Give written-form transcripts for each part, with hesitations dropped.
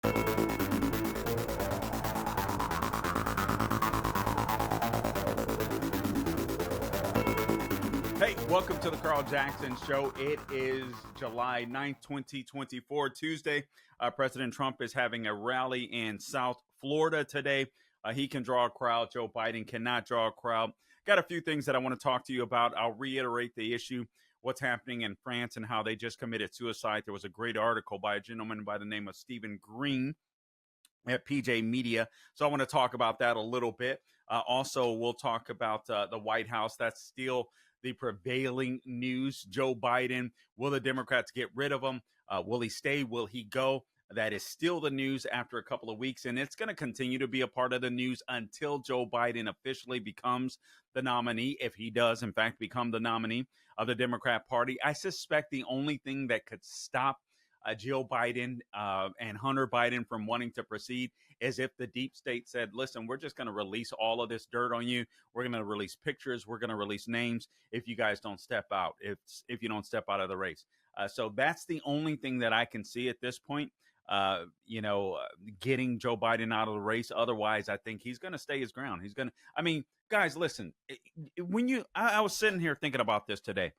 Hey, welcome to the Carl Jackson Show. It is July 9th, 2024, Tuesday. President Trump is having a rally in South Florida today. He can draw a crowd. Joe Biden cannot draw a crowd. Got a few things that I want to talk to you about. I'll reiterate the issue, what's happening in France and how they just committed suicide. There was a great article by a gentleman by the name of Stephen Green at PJ Media. So I want to talk about that a little bit. Also, we'll talk about the White House. That's still the prevailing news. Joe Biden, will the Democrats get rid of him? Will he stay? Will he go? That is still the news after a couple of weeks, and it's going to continue to be a part of the news until Joe Biden officially becomes the nominee, if he does, in fact, become the nominee of the Democrat Party. I suspect the only thing that could stop Jill Biden and Hunter Biden from wanting to proceed is if the deep state said, listen, we're just going to release all of this dirt on you. We're going to release pictures. We're going to release names if you guys don't step out, if you don't step out of the race. So that's the only thing that I can see at this point, getting Joe Biden out of the race. Otherwise, I think he's going to stay his ground. He's going to, guys, listen, I was sitting here thinking about this today.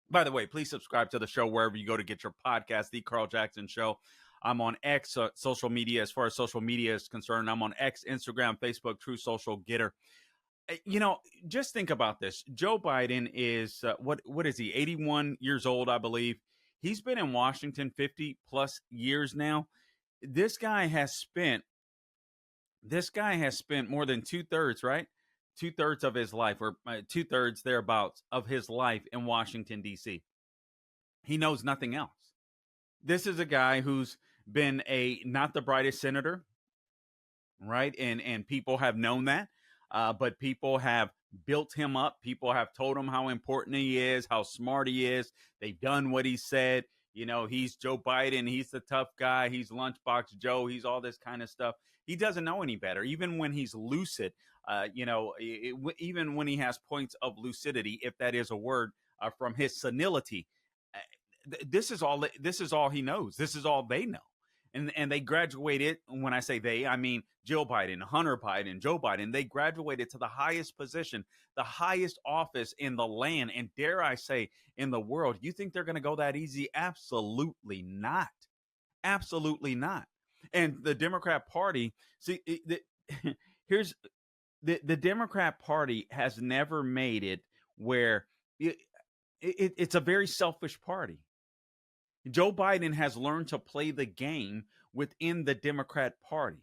By the way, please subscribe to the show wherever you go to get your podcast, The Carl Jackson Show. I'm on X, social media. As far as social media is concerned, I'm on X, Instagram, Facebook, True Social, Getter. Just think about this. Joe Biden is, what is he, 81 years old, I believe. He's been in Washington 50 plus years now. This guy has spent more than two-thirds, right? Two-thirds of his life, or two-thirds thereabouts of his life in Washington, D.C. He knows nothing else. This is a guy who's been not the brightest senator, right? And people have known that, but people have built him up. People have told him how important he is, how smart he is. They've done what he said. He's Joe Biden. He's the tough guy. He's Lunchbox Joe. He's all this kind of stuff. He doesn't know any better. Even when he's lucid, even when he has points of lucidity, if that is a word, from his senility, this is all he knows. This is all they know. And they graduated, when I say they, I mean Jill Biden, Hunter Biden, Joe Biden. They graduated to the highest position, the highest office in the land, and dare I say, in the world. You think they're going to go that easy? Absolutely not. Absolutely not. And the Democrat Party, here's the Democrat Party has never made it where it's a very selfish party. Joe Biden has learned to play the game within the Democrat Party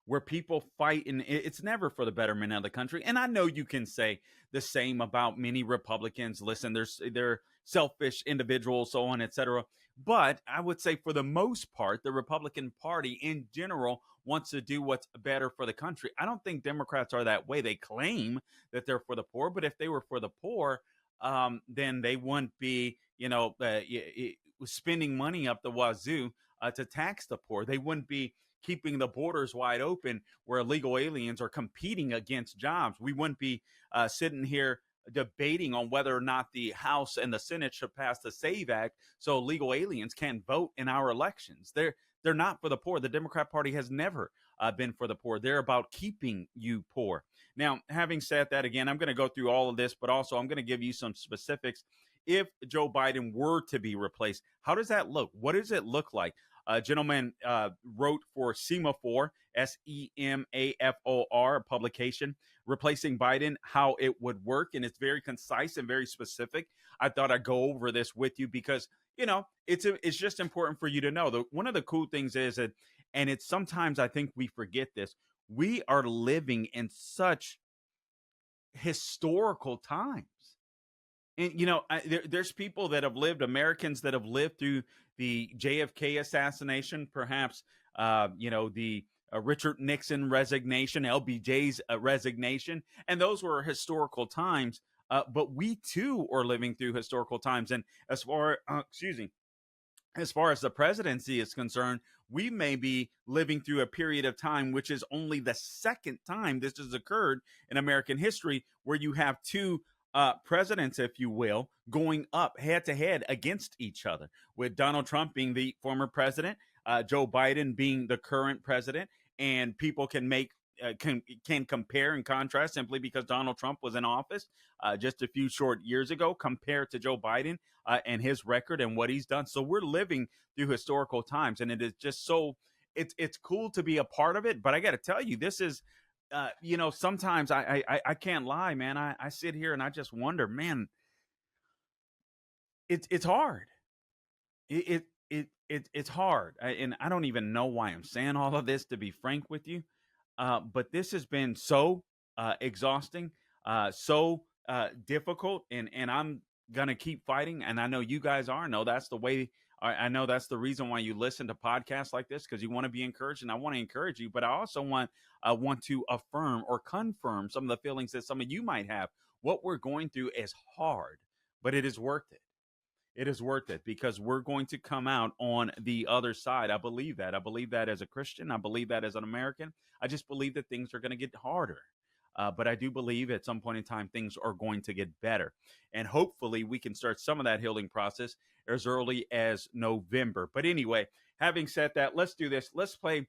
where people fight, and it's never for the betterment of the country. And I know you can say the same about many Republicans. Listen, they're selfish individuals, so on, etc. But I would say for the most part, the Republican Party in general wants to do what's better for the country. I don't think Democrats are that way. They claim that they're for the poor, but if they were for the poor, then they wouldn't be, spending money up the wazoo to tax the poor. They wouldn't be keeping the borders wide open where illegal aliens are competing against jobs. We wouldn't be sitting here debating on whether or not the House and the Senate should pass the SAVE Act so illegal aliens can't vote in our elections. They're not for the poor. The Democrat Party has never been for the poor. They're about keeping you poor. Now, having said that, again, I'm going to go through all of this, but also I'm going to give you some specifics. If Joe Biden were to be replaced, how does that look? What does it look like? A gentleman wrote for Semaphore, Semafor, publication, replacing Biden, how it would work. And it's very concise and very specific. I thought I'd go over this with you because, it's just important for you to know. One of the cool things is that, and it's sometimes I think we forget this, we are living in such historical times. And, there's people that have lived, Americans that have lived through the JFK assassination, perhaps, the Richard Nixon resignation, LBJ's resignation. And those were historical times. But we, too, are living through historical times. And as far as the presidency is concerned, we may be living through a period of time, which is only the second time this has occurred in American history, where you have two presidents, if you will, going up head to head against each other, with Donald Trump being the former president Joe Biden being the current president, and people can make can compare and contrast simply because Donald Trump was in office just a few short years ago compared to Joe Biden and his record and what he's done. So we're living through historical times, and it is just so it's cool to be a part of it. But I got to tell you, this is sometimes I can't lie, man. I sit here and I just wonder, man, it's hard. It's hard, and I don't even know why I'm saying all of this, to be frank with you. But this has been so exhausting, so difficult, and I'm gonna keep fighting. And I know you guys are. No, that's the way. I know that's the reason why you listen to podcasts like this, because you want to be encouraged, and I want to encourage you. But I also want to affirm or confirm some of the feelings that some of you might have. What we're going through is hard, but it is worth it. It is worth it because we're going to come out on the other side. I believe that. I believe that as a Christian. I believe that as an American. I just believe that things are going to get harder. But I do believe at some point in time, things are going to get better. And hopefully we can start some of that healing process as early as November. But anyway, having said that, let's do this. Let's play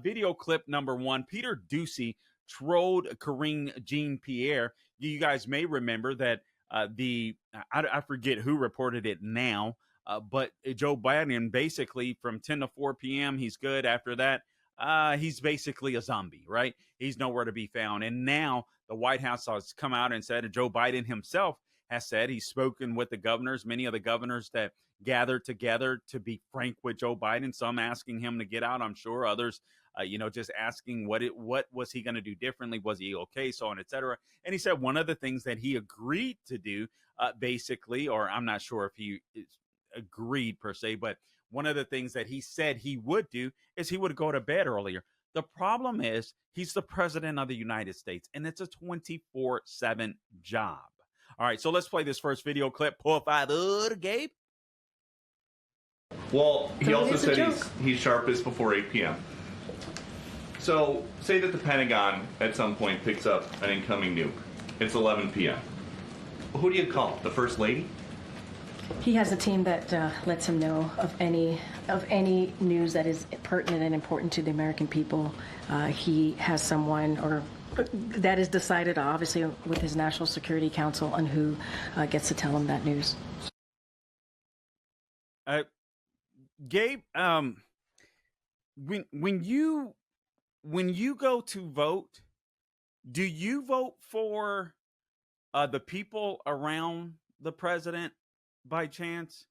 video clip number one. Peter Doocy trolled Karine Jean-Pierre. You guys may remember that I forget who reported it now, but Joe Biden basically from 10 to 4 p.m. he's good. After that, he's basically a zombie, right? He's nowhere to be found. And now the White House has come out and said, and Joe Biden himself has said he's spoken with the governors, many of the governors that gathered together to be frank with Joe Biden. Some asking him to get out, I'm sure. Others, just asking what was he going to do differently? Was he okay? So on, et cetera. And he said one of the things that he agreed to do, basically, or I'm not sure if he agreed per se, but one of the things that he said he would do is he would go to bed earlier. The problem is he's the president of the United States, and it's a 24/7 job. All right, so let's play this first video clip. Por favor, Gabe. Well, he also said he's sharpest before 8 p.m. So, say that the Pentagon at some point picks up an incoming nuke. It's 11 p.m. Who do you call? The First Lady? He has a team that lets him know of any news that is pertinent and important to the American people. He has someone or that is decided, obviously, with his National Security Council on who gets to tell him that news. Gabe, when you go to vote, do you vote for the people around the president by chance?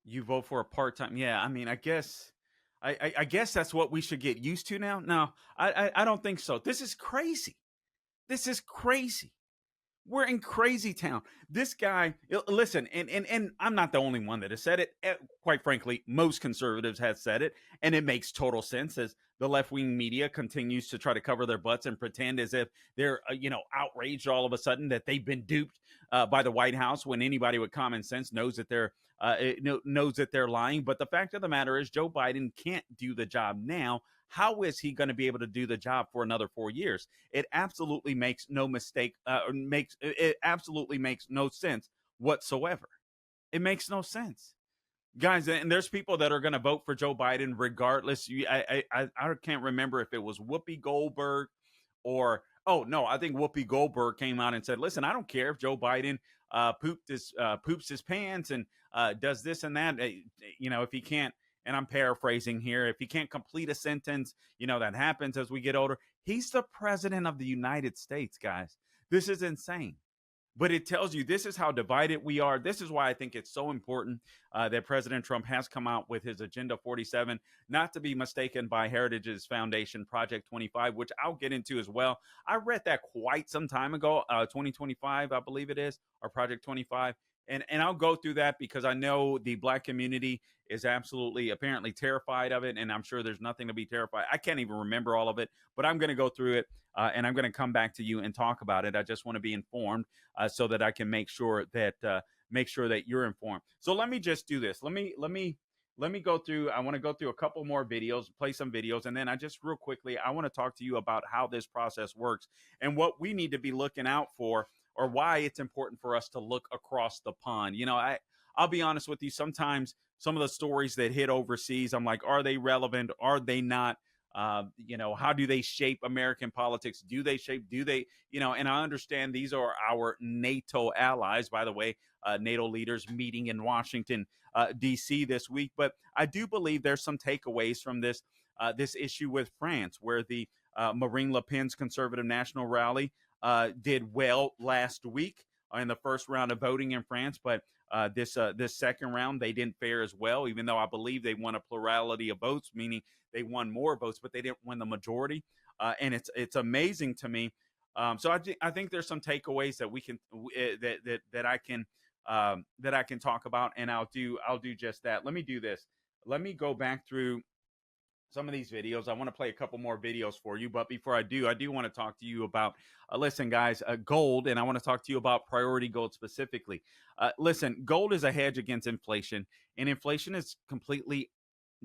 You vote for a part-time? Yeah, I mean, I guess that's what we should get used to now. No, I don't think so. This is crazy. This is crazy. We're in crazy town. This guy, listen, and I'm not the only one that has said it. Quite frankly, most conservatives have said it, and it makes total sense as the left-wing media continues to try to cover their butts and pretend as if they're, outraged all of a sudden that they've been duped by the White House, when anybody with common sense knows that they're lying. But the fact of the matter is, Joe Biden can't do the job now. How is he going to be able to do the job for another 4 years? It absolutely makes no mistake. It absolutely makes no sense whatsoever. It makes no sense, guys. And there's people that are going to vote for Joe Biden regardless. I can't remember if it was Whoopi Goldberg or I think Whoopi Goldberg came out and said, "Listen, I don't care if Joe Biden poops his pants and does this and that. If he can't." And I'm paraphrasing here. If he can't complete a sentence, that happens as we get older. He's the president of the United States, guys. This is insane. But it tells you this is how divided we are. This is why I think it's so important that President Trump has come out with his Agenda 47, not to be mistaken by Heritage's Foundation Project 25, which I'll get into as well. I read that quite some time ago, 2025, I believe it is, or Project 25. And I'll go through that because I know the Black community is absolutely apparently terrified of it. And I'm sure there's nothing to be terrified. I can't even remember all of it, but I'm going to go through it and I'm going to come back to you and talk about it. I just want to be informed so that I can make sure that you're informed. So let me just do this. Let me go through. I want to go through a couple more videos, play some videos. And then I just real quickly, I want to talk to you about how this process works and what we need to be looking out for, or why it's important for us to look across the pond. I'll be honest with you. Sometimes some of the stories that hit overseas, I'm like, are they relevant? Are they not? How do they shape American politics? Do they, and I understand these are our NATO allies, by the way, NATO leaders meeting in Washington, D.C. this week. But I do believe there's some takeaways from this issue with France, where the Marine Le Pen's Conservative National Rally did well last week in the first round of voting in France, but this second round they didn't fare as well. Even though I believe they won a plurality of votes, meaning they won more votes, but they didn't win the majority. And it's amazing to me. So I think there's some takeaways that we can that I can talk about, and I'll do just that. Let me do this. Let me go back through some of these videos. I want to play a couple more videos for you, but before I do want to talk to you about listen, guys, gold, and I want to talk to you about priority gold specifically. Listen, gold is a hedge against inflation, and inflation is completely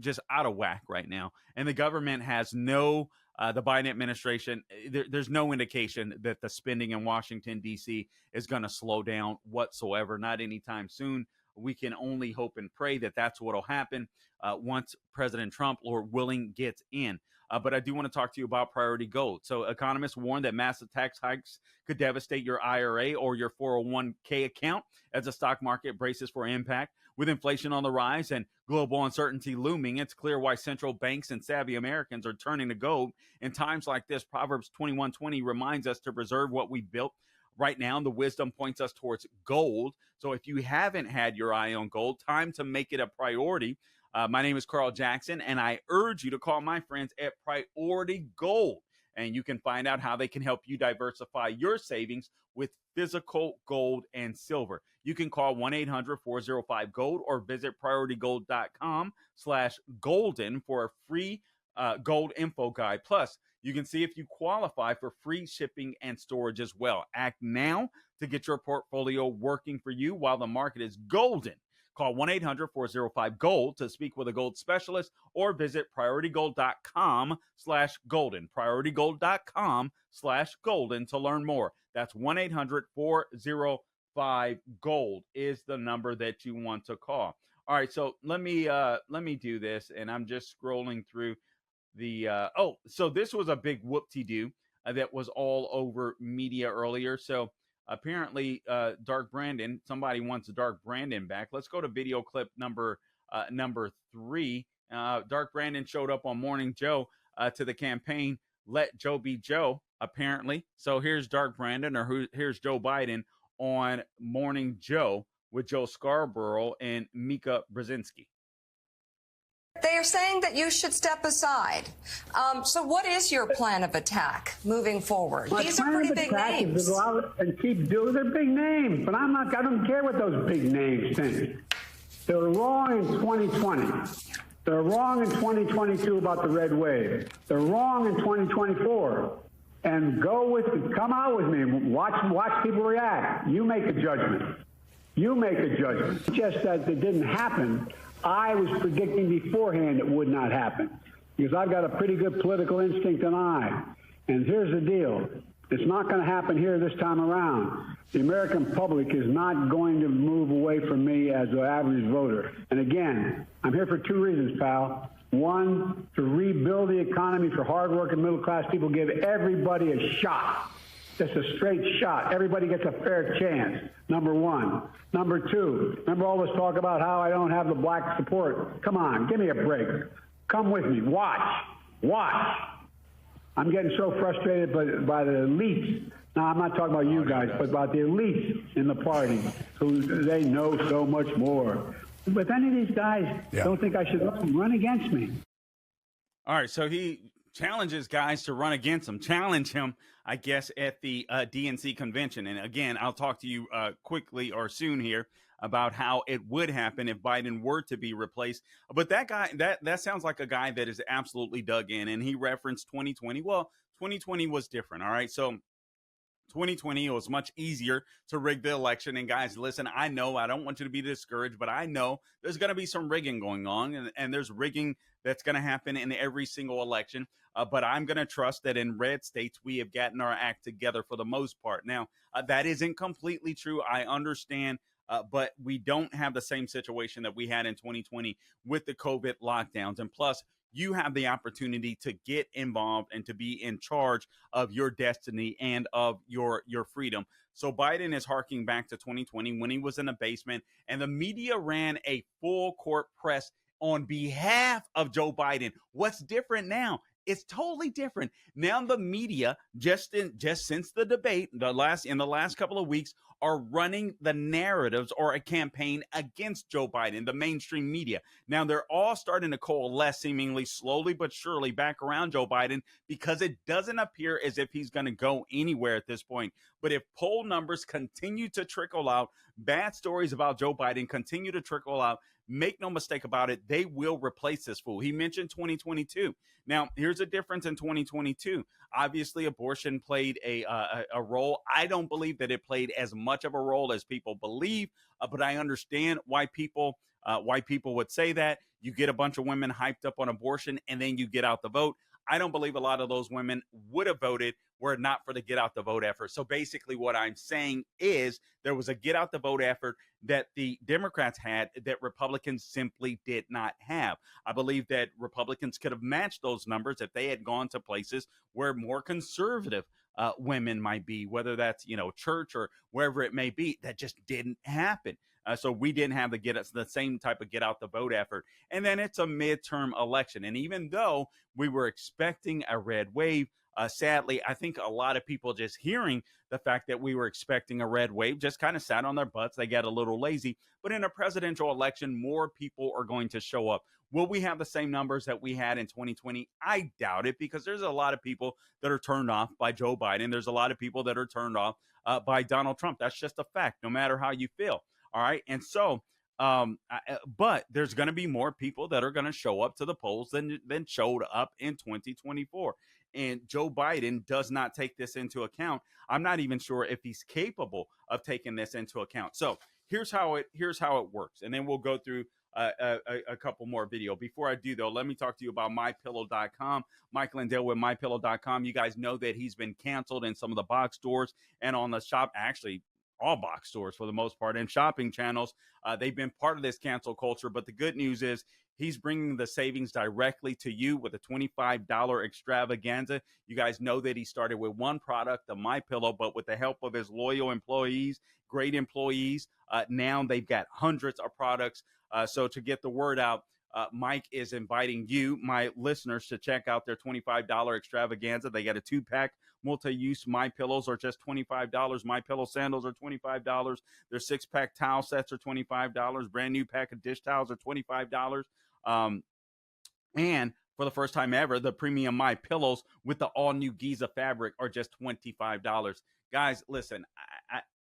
just out of whack right now, and the government has the Biden administration, there's no indication that the spending in Washington, D.C. is going to slow down whatsoever, not anytime soon. We can only hope and pray that that's what will happen once President Trump, Lord willing, gets in. But I do want to talk to you about priority gold. So economists warn that massive tax hikes could devastate your IRA or your 401k account as the stock market braces for impact. With inflation on the rise and global uncertainty looming, it's clear why central banks and savvy Americans are turning to gold. In times like this, Proverbs 21:20 reminds us to preserve what we built. Right now, the wisdom points us towards gold. So if you haven't had your eye on gold, time to make it a priority. My name is Carl Jackson, and I urge you to call my friends at Priority Gold. And you can find out how they can help you diversify your savings with physical gold and silver. You can call 1-800-405-GOLD or visit prioritygold.com/golden for a free gold info guide. Plus, you can see if you qualify for free shipping and storage as well. Act now to get your portfolio working for you while the market is golden. Call 1-800-405-GOLD to speak with a gold specialist or visit prioritygold.com/golden. Prioritygold.com/golden to learn more. That's 1-800-405-GOLD is the number that you want to call. All right, so let me do this, and I'm just scrolling through so this was a big whoop-de-doo that was all over media earlier. So apparently Dark Brandon, somebody wants Dark Brandon back. Let's go to video clip number 3. Dark Brandon showed up on Morning Joe to the campaign Let Joe Be Joe, apparently. So here's Dark Brandon, or here's Joe Biden on Morning Joe with Joe Scarborough and Mika Brzezinski. They are saying that you should step aside. So what is your plan of attack moving forward? These are pretty big names. To go out and keep doing their big names, but I don't care what those big names think. They're wrong in 2020. They're wrong in 2022 about the red wave. They're wrong in 2024. And come out with me and watch people react. You make a judgment. You make a judgment. Just that it didn't happen. I was predicting beforehand it would not happen because I've got a pretty good political instinct and eye. And here's the deal. It's not going to happen here this time around. The American public is not going to move away from me as an average voter. And again, I'm here for 2 reasons, pal. One, to rebuild the economy for hardworking middle-class people, give everybody a shot. Just a straight shot. Everybody gets a fair chance, number one. Number two, remember all this talk about how I don't have the black support? Come on, give me a break. Come with me. Watch. I'm getting so frustrated by the elites. Now, I'm not talking about you guys, but about the elites in the party who they know so much more. But any of these guys don't think I should run against me. All right, so he challenges guys to run against him, challenge him, I guess, at the DNC convention. And again, I'll talk to you quickly or soon here about how it would happen if Biden were to be replaced. But that guy, that sounds like a guy that is absolutely dug in. And he referenced 2020. Well, 2020 was different. All right. So 2020, it was much easier to rig the election. And guys, listen, I know, I don't want you to be discouraged, but I know there's going to be some rigging going on, and there's rigging that's going to happen in every single election. But I'm going to trust that in red states, we have gotten our act together for the most part. Now, that isn't completely true. I understand but we don't have the same situation that we had in 2020 with the COVID lockdowns. And plus, you have the opportunity to get involved and to be in charge of your destiny and of your freedom. So Biden is harking back to 2020 when he was in the basement and the media ran a full court press on behalf of Joe Biden. What's different now? It's totally different. Now the media, just since the debate, in the last couple of weeks, are running the narratives or a campaign against Joe Biden, the mainstream media. Now they're all starting to coalesce seemingly slowly but surely back around Joe Biden because it doesn't appear as if he's going to go anywhere at this point. But if poll numbers continue to trickle out, bad stories about Joe Biden continue to trickle out, make no mistake about it, they will replace this fool. He mentioned 2022. Now, here's a difference in 2022. Obviously, abortion played a role. I don't believe that it played as much of a role as people believe, but I understand why people would say that. You get a bunch of women hyped up on abortion, and then you get out the vote. I don't believe a lot of those women would have voted were it not for the get out the vote effort. So basically what I'm saying is there was a get out the vote effort that the Democrats had that Republicans simply did not have. I believe that Republicans could have matched those numbers if they had gone to places where more conservative women might be, whether that's, church or wherever it may be. That just didn't happen. So we didn't have the same type of get out the vote effort. And then it's a midterm election. And even though we were expecting a red wave, sadly, I think a lot of people just hearing the fact that we were expecting a red wave just kind of sat on their butts. They got a little lazy. But in a presidential election, more people are going to show up. Will we have the same numbers that we had in 2020? I doubt it, because there's a lot of people that are turned off by Joe Biden. There's a lot of people that are turned off by Donald Trump. That's just a fact, no matter how you feel. All right. And so, but there's going to be more people that are going to show up to the polls than showed up in 2024. And Joe Biden does not take this into account. I'm not even sure if he's capable of taking this into account. So here's how it works. And then we'll go through a couple more video. Before I do, though, let me talk to you about mypillow.com. Mike Lindell with mypillow.com. You guys know that he's been canceled in some of the box stores and on the shop, actually all box stores for the most part, and shopping channels. They've been part of this cancel culture, but the good news is he's bringing the savings directly to you with a $25 extravaganza. You guys know that he started with one product, the MyPillow, but with the help of his loyal employees, great employees, now they've got hundreds of products. So to get the word out, Mike is inviting you, my listeners, to check out their $25 extravaganza. They got a 2-pack multi-use My Pillows are just $25. My Pillow sandals are $25. Their 6-pack towel sets are $25. Brand new pack of dish towels are $25. And for the first time ever, the premium My Pillows with the all-new Giza fabric are just $25. Guys, listen,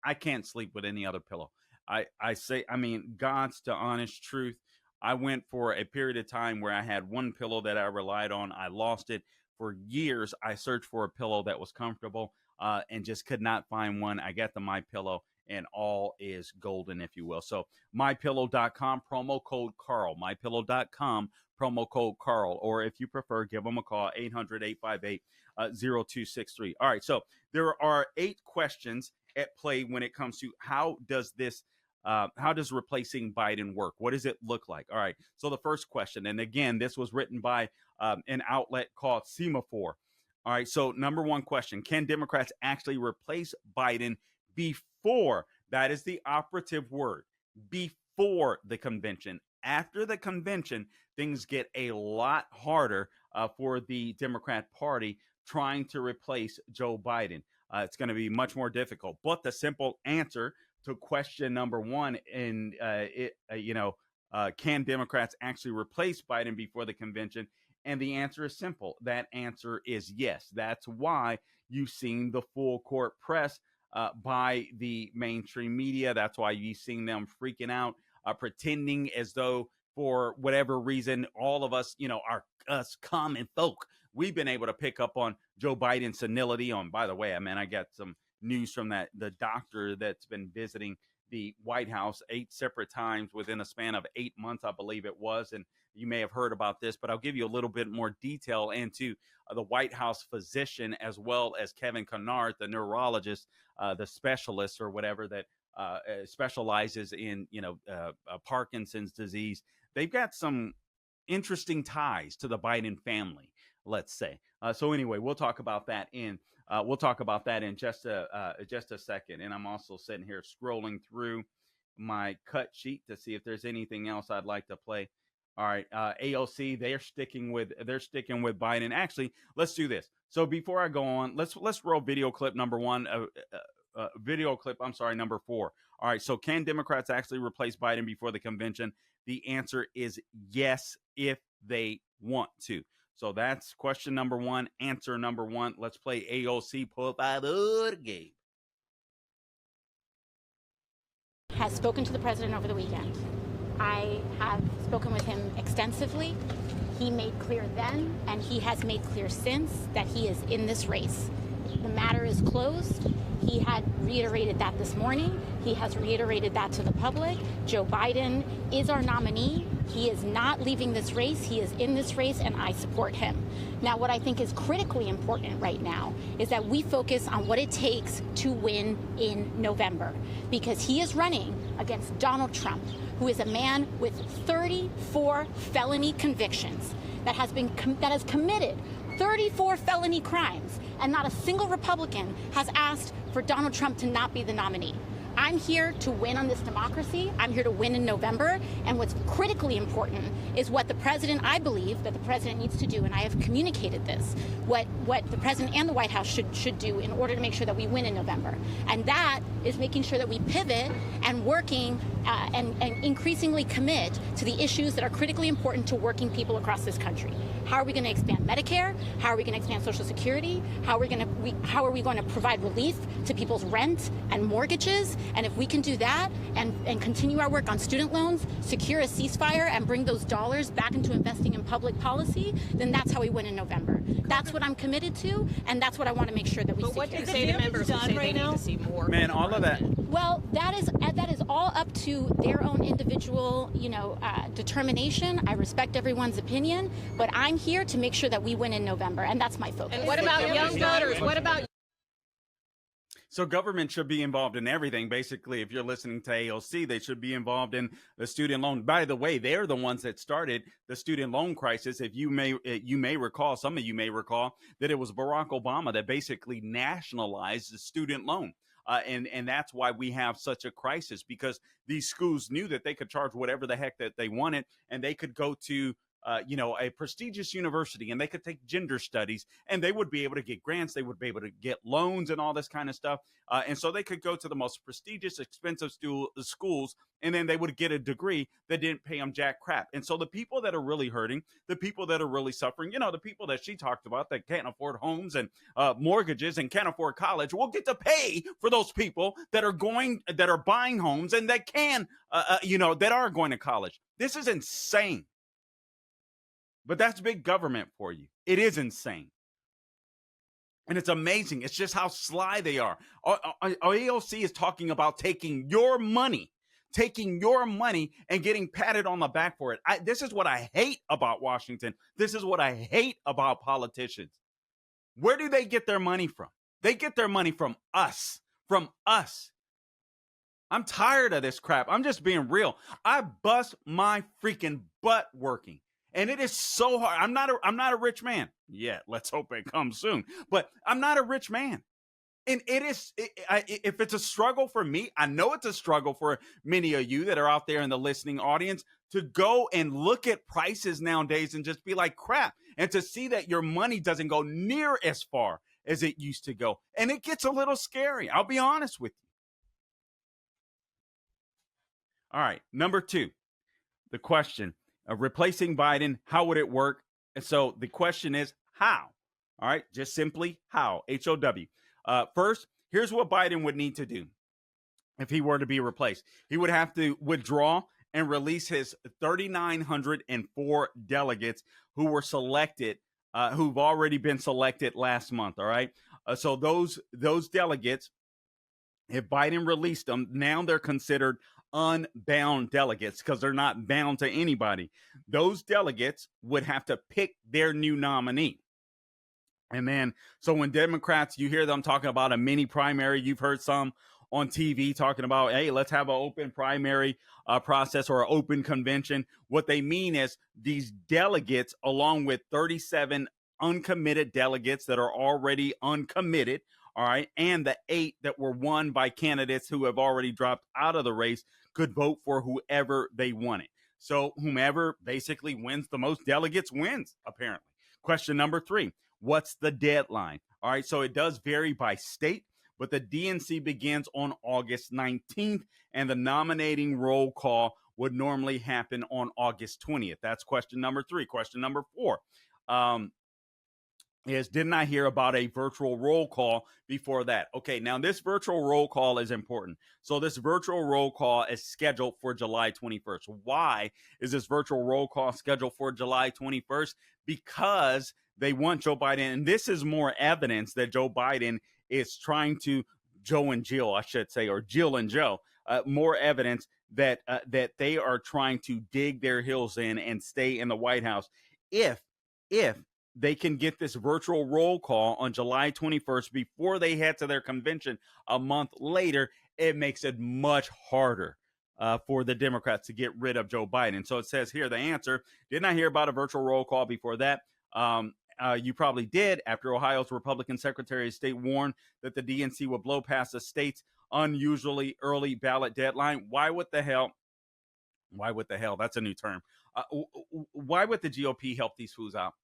I can't sleep with any other pillow. I mean, God's to honest truth. I went for a period of time where I had one pillow that I relied on. I lost it. For years, I searched for a pillow that was comfortable and just could not find one. I got the My Pillow, and all is golden, if you will. So mypillow.com, promo code Carl. Mypillow.com, promo code Carl. Or if you prefer, give them a call, 800-858-0263. All right, so there are 8 questions at play when it comes to how does replacing Biden work? What does it look like? All right. So the first question, and again, this was written by an outlet called Semaphore. All right. So number 1 question, can Democrats actually replace Biden before, that is the operative word, before the convention? After the convention, things get a lot harder for the Democrat Party trying to replace Joe Biden. It's going to be much more difficult. But the simple answer to question number 1 can Democrats actually replace Biden before the convention? And the answer is simple. That answer is yes. That's why you've seen the full court press by the mainstream media. That's why you've seen them freaking out, pretending as though for whatever reason, all of us, are us common folk. We've been able to pick up on Joe Biden's senility. By the way, I got some news from the doctor that's been visiting the White House 8 separate times within a span of 8 months, I believe it was. And you may have heard about this, but I'll give you a little bit more detail into the White House physician, as well as Kevin Kennard, the neurologist, the specialist or whatever that specializes in, Parkinson's disease. They've got some interesting ties to the Biden family, let's say. So anyway, we'll talk about that in just a second. And I'm also sitting here scrolling through my cut sheet to see if there's anything else I'd like to play. All right, AOC, they're sticking with Biden. Actually, let's do this. So before I go on, let's roll video clip number one. Number 4. All right, so can Democrats actually replace Biden before the convention? The answer is yes, if they want to. So that's question number 1, answer number 1. Let's play AOC, por favor, Gabe. Has spoken to the president over the weekend. I have spoken with him extensively. He made clear then, and he has made clear since, that he is in this race. The matter is closed. He had reiterated that this morning. He has reiterated that to the public. Joe Biden is our nominee. He is not leaving this race. He is in this race, and I support him. Now, what I think is critically important right now is that we focus on what it takes to win in November, because he is running against Donald Trump, who is a man with 34 felony convictions that has committed 34 felony crimes, and not a single Republican has asked for Donald Trump to not be the nominee. I'm here to win on this democracy. I'm here to win in November. And what's critically important is what I believe that the president needs to do, and I have communicated this, what the president and the White House should do in order to make sure that we win in November. And that is making sure that we pivot and working and increasingly commit to the issues that are critically important to working people across this country. How are we going to expand Medicare? How are we going to expand Social Security? How are we going to provide relief to people's rent and mortgages? And if we can do that and continue our work on student loans, secure a ceasefire, and bring those dollars back into investing in public policy, then that's how we win in November. That's what I'm committed to, and that's what I want to make sure that we secure. But what do you say to members who say they need to see more? Man, all of that. Well, that is all up to their own individual, determination. I respect everyone's opinion, but I'm here to make sure that we win in November, and that's my focus. And what about young voters? What about? So government should be involved in everything. Basically, if you're listening to AOC, they should be involved in the student loan. By the way, they're the ones that started the student loan crisis. If you may recall, some of you may recall that it was Barack Obama that basically nationalized the student loan. And that's why we have such a crisis, because these schools knew that they could charge whatever the heck that they wanted, and they could go to a prestigious university, and they could take gender studies, and they would be able to get grants. They would be able to get loans and all this kind of stuff. And so they could go to the most prestigious, expensive schools, and then they would get a degree that didn't pay them jack crap. And so the people that are really hurting, the people that are really suffering, the people that she talked about that can't afford homes and mortgages and can't afford college, will get to pay for those people that are buying homes and that that are going to college. This is insane. But that's big government for you. It is insane. And it's amazing. It's just how sly they are. AOC is talking about taking your money and getting patted on the back for it. This is what I hate about Washington. This is what I hate about politicians. Where do they get their money from? They get their money from us. From us. I'm tired of this crap. I'm just being real. I bust my freaking butt working. And it is so hard. I'm not a rich man yet. Let's hope it comes soon. But I'm not a rich man. And if it's a struggle for me, I know it's a struggle for many of you that are out there in the listening audience to go and look at prices nowadays and just be like, crap. And to see that your money doesn't go near as far as it used to go. And it gets a little scary. I'll be honest with you. All right. Number 2, the question. Replacing Biden, how would it work? And so the question is how? All right, just simply how, H-O-W. First, here's what Biden would need to do if he were to be replaced. He would have to withdraw and release his 3,904 delegates who were selected, who've already been selected last month. All right, so those delegates, if Biden released them, now they're considered unbound delegates because they're not bound to anybody. Those delegates would have to pick their new nominee. And then, so when Democrats, you hear them talking about a mini primary, you've heard some on TV talking about, hey, let's have an open primary process or an open convention. What they mean is these delegates, along with 37 uncommitted delegates that are already uncommitted, all right, and the 8 that were won by candidates who have already dropped out of the race, could vote for whoever they wanted. So whomever basically wins the most delegates wins, apparently. Question number 3, what's the deadline? All right, so it does vary by state, but the DNC begins on August 19th, and the nominating roll call would normally happen on August 20th. That's question number 3. Question number 4 is, didn't I hear about a virtual roll call before that? Okay, now this virtual roll call is important. So this virtual roll call is scheduled for July 21st. Why is this virtual roll call scheduled for July 21st? Because they want Joe Biden, and this is more evidence that Joe Biden is trying to, Joe and Jill, I should say, or Jill and Joe, more evidence that that they are trying to dig their heels in and stay in the White House. If they can get this virtual roll call on July 21st before they head to their convention a month later, it makes it much harder for the Democrats to get rid of Joe Biden. So it says here, the answer, didn't I hear about a virtual roll call before that? You probably did, after Ohio's Republican Secretary of State warned that the DNC would blow past the state's unusually early ballot deadline. Why would the hell? That's a new term. Why would the GOP help these fools out?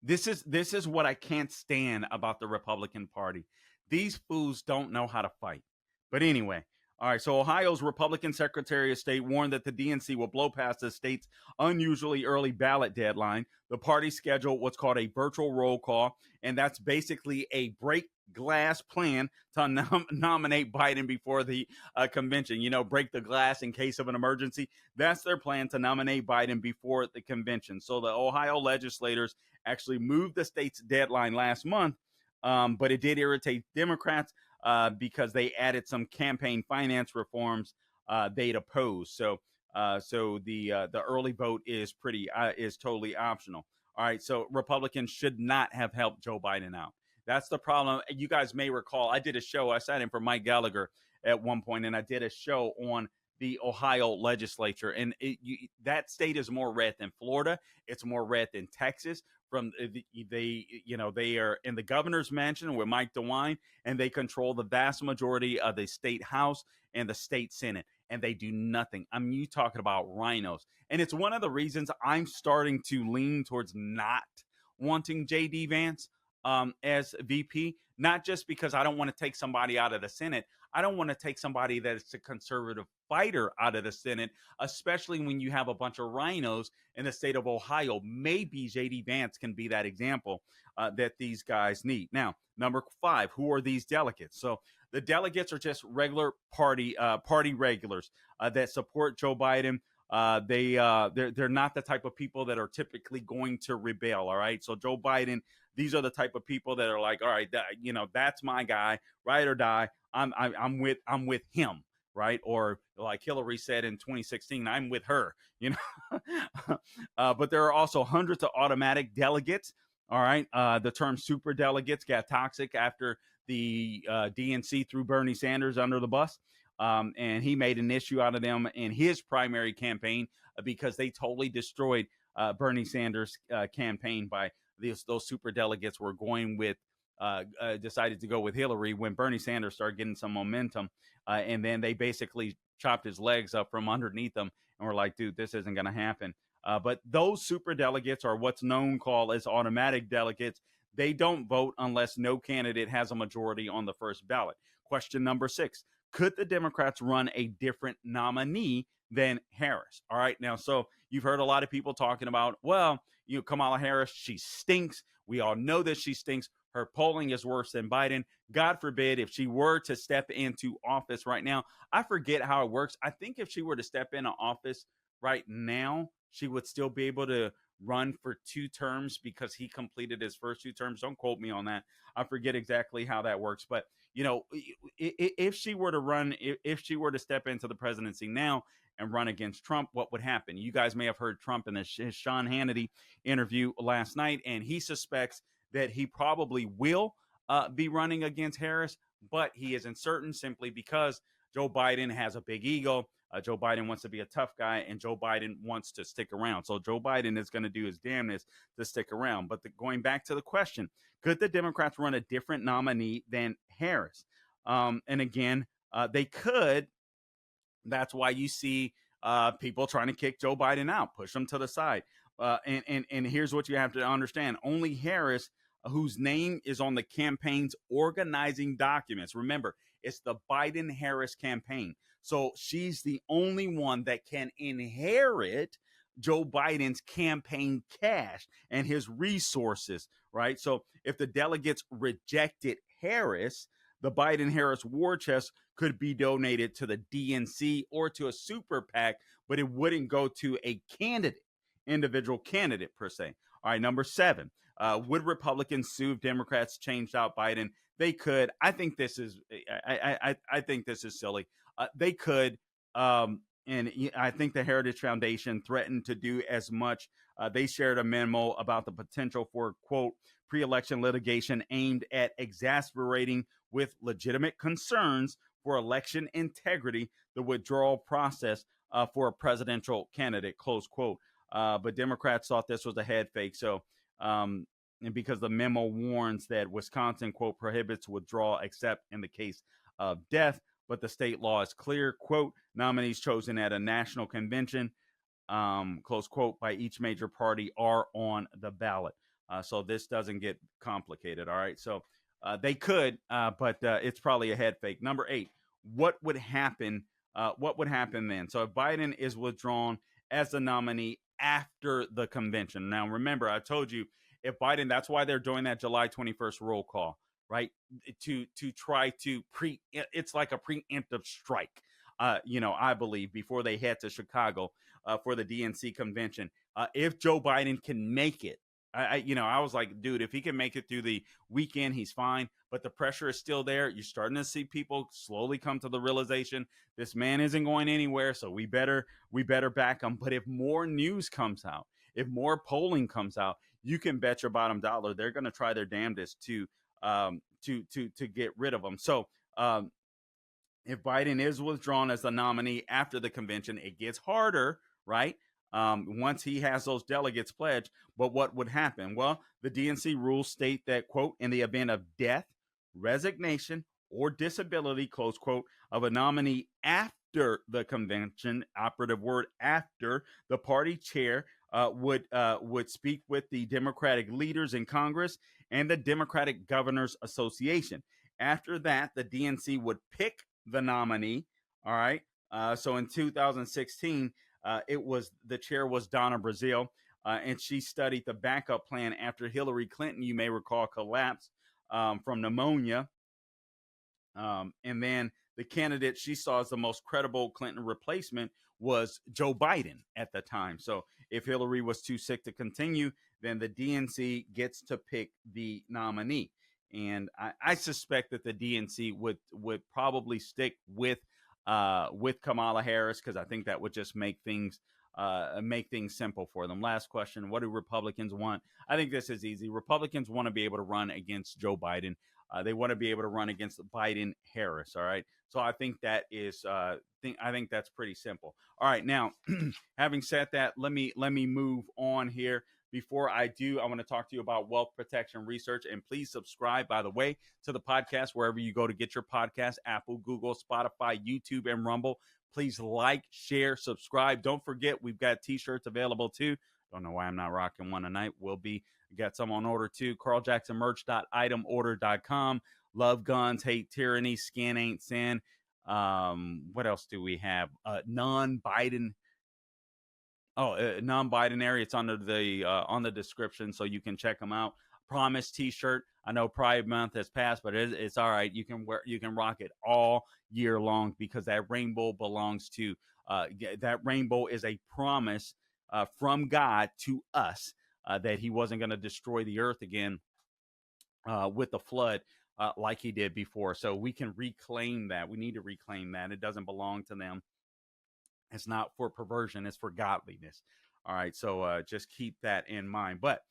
This is what I can't stand about the Republican Party. These fools don't know how to fight. But anyway, all right, so Ohio's Republican Secretary of State warned that the DNC will blow past the state's unusually early ballot deadline. The party scheduled what's called a virtual roll call, and that's basically a break glass plan to nominate Biden before the convention. You know, break the glass in case of an emergency. That's their plan, to nominate Biden before the convention. So the Ohio legislators actually moved the state's deadline last month, but it did irritate Democrats because they added some campaign finance reforms they'd oppose. So the early vote is totally optional. All right, so Republicans should not have helped Joe Biden out. That's the problem. You guys may recall, I did a show. I sat in for Mike Gallagher at one point, and I did a show on the Ohio legislature. And that state is more red than Florida. It's more red than Texas. They are in the governor's mansion with Mike DeWine, and they control the vast majority of the state house and the state senate, and they do nothing. I mean, you talking about rhinos. And it's one of the reasons I'm starting to lean towards not wanting J.D. Vance as VP, not just because I don't want to take somebody out of the Senate. I don't want to take somebody that is a conservative fighter out of the Senate, especially when you have a bunch of rhinos in the state of Ohio. Maybe J.D. Vance can be that example that these guys need. Now, number 5, who are these delegates? So the delegates are just regular party regulars that support Joe Biden. They're not the type of people that are typically going to rebel. All right, so Joe Biden, these are the type of people that are like, all right, that's my guy, ride or die. I'm with him, right? Or like Hillary said in 2016, I'm with her. But there are also hundreds of automatic delegates. All right, the term super delegates got toxic after the DNC threw Bernie Sanders under the bus. And he made an issue out of them in his primary campaign because they totally destroyed Bernie Sanders' campaign by those super delegates were going with decided to go with Hillary when Bernie Sanders started getting some momentum. And then they basically chopped his legs up from underneath him and were like, dude, this isn't going to happen. But those super delegates are what's called as automatic delegates. They don't vote unless no candidate has a majority on the first ballot. Question number 6. Could the Democrats run a different nominee than Harris? All right. Now, so you've heard a lot of people talking about, well, Kamala Harris, she stinks. We all know that she stinks. Her polling is worse than Biden. God forbid if she were to step into office right now. I forget how it works. I think if she were to step into office right now, she would still be able to run for 2 terms because he completed his first 2 terms. Don't quote me on that. I forget exactly how that works. But, if she were to run, if she were to step into the presidency now and run against Trump, what would happen? You guys may have heard Trump in his Sean Hannity interview last night, and he suspects that he probably will be running against Harris, but he isn't certain simply because Joe Biden has a big ego. Joe Biden wants to be a tough guy, and Joe Biden wants to stick around. So Joe Biden is going to do his damnedest to stick around. But going back to the question, could the Democrats run a different nominee than Harris? And again, they could. That's why you see people trying to kick Joe Biden out, push him to the side. And here's what you have to understand: only Harris, whose name is on the campaign's organizing documents. Remember, it's the Biden-Harris campaign. So she's the only one that can inherit Joe Biden's campaign cash and his resources, right? So if the delegates rejected Harris, the Biden-Harris war chest could be donated to the DNC or to a super PAC, but it wouldn't go to a candidate, individual candidate per se. All right, number 7. Would Republicans sue if Democrats changed out Biden? They could. I think this is. I think this is silly. They could. And I think the Heritage Foundation threatened to do as much. They shared a memo about the potential for, quote, pre-election litigation aimed at exasperating with legitimate concerns for election integrity, the withdrawal process for a presidential candidate, close quote. But Democrats thought this was a head fake. So, and because the memo warns that Wisconsin, quote, prohibits withdrawal except in the case of death, but the state law is clear, quote, nominees chosen at a national convention, close quote, by each major party are on the ballot. So this doesn't get complicated. All right. So they could, but it's probably a head fake. Number 8, what would happen? What would happen then? So if Biden is withdrawn as the nominee after the convention. Now, remember, I told you if Biden, that's why they're doing that July 21st roll call, right? To try to it's like a preemptive strike. I believe before they head to Chicago for the DNC convention. If Joe Biden can make it, I was like, dude, if he can make it through the weekend, he's fine. But the pressure is still there. You're starting to see people slowly come to the realization this man isn't going anywhere. So we better back him. But if more news comes out, if more polling comes out, you can bet your bottom dollar they're going to try their damnedest to get rid of him. So if Biden is withdrawn as the nominee after the convention, it gets harder, right? Once he has those delegates pledged. But what would happen? Well, the DNC rules state that, quote, in the event of death, resignation, or disability, close quote, of a nominee after the convention, operative word after, the party chair would speak with the Democratic leaders in Congress and the Democratic Governors Association. After that, the DNC would pick the nominee. All right. So in 2016, the chair was Donna Brazile, and she studied the backup plan after Hillary Clinton, you may recall, collapsed from pneumonia. And then the candidate she saw as the most credible Clinton replacement was Joe Biden at the time. So if Hillary was too sick to continue, then the DNC gets to pick the nominee. And I suspect that the DNC would probably stick with Kamala Harris, because I think that would just make things simple for them. Last question: what do Republicans want? I think this is easy. Republicans want to be able to run against Joe Biden. They want to be able to run against Biden Harris. All right. So I think that is I think that's pretty simple. All right. Now, having said that, let me move on here. Before I do, I want to talk to you about wealth protection research. And please subscribe, by the way, to the podcast wherever you go to get your podcast: Apple, Google, Spotify, YouTube, and Rumble. Please like, share, subscribe. Don't forget, we've got T-shirts available too. Don't know why I'm not rocking one tonight. Got some on order too. CarlJacksonMerch.itemorder.com. Love guns, hate tyranny, skin ain't sin. What else do we have? Non-Biden. Non-binary. It's under the on the description, so you can check them out. Promise T-shirt. I know Pride Month has passed, but it's all right. You can rock it all year long, because that rainbow belongs to that rainbow is a promise from God to us that He wasn't going to destroy the earth again with the flood like He did before. So we can reclaim that. We need to reclaim that. It doesn't belong to them. It's not for perversion. It's for godliness. All right. So just keep that in mind. But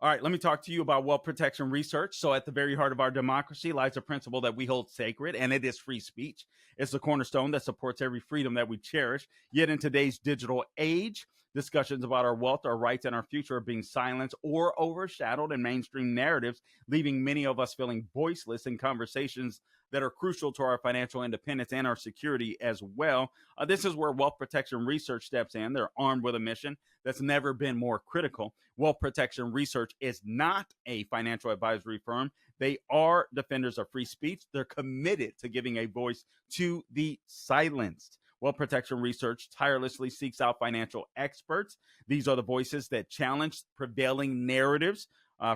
All right, let me talk to you about wealth protection research. So, at the very heart of our democracy lies a principle that we hold sacred, and it is free speech. It's the cornerstone that supports every freedom that we cherish. Yet, in today's digital age, discussions about our wealth, our rights, and our future are being silenced or overshadowed in mainstream narratives, leaving many of us feeling voiceless in conversations that are crucial to our financial independence and our security as well. This is where wealth protection research steps in. They're armed with a mission that's never been more critical. Wealth protection research is not a financial advisory firm. They are defenders of free speech. They're committed to giving a voice to the silenced. Wealth protection research tirelessly seeks out financial experts. These are the voices that challenge prevailing narratives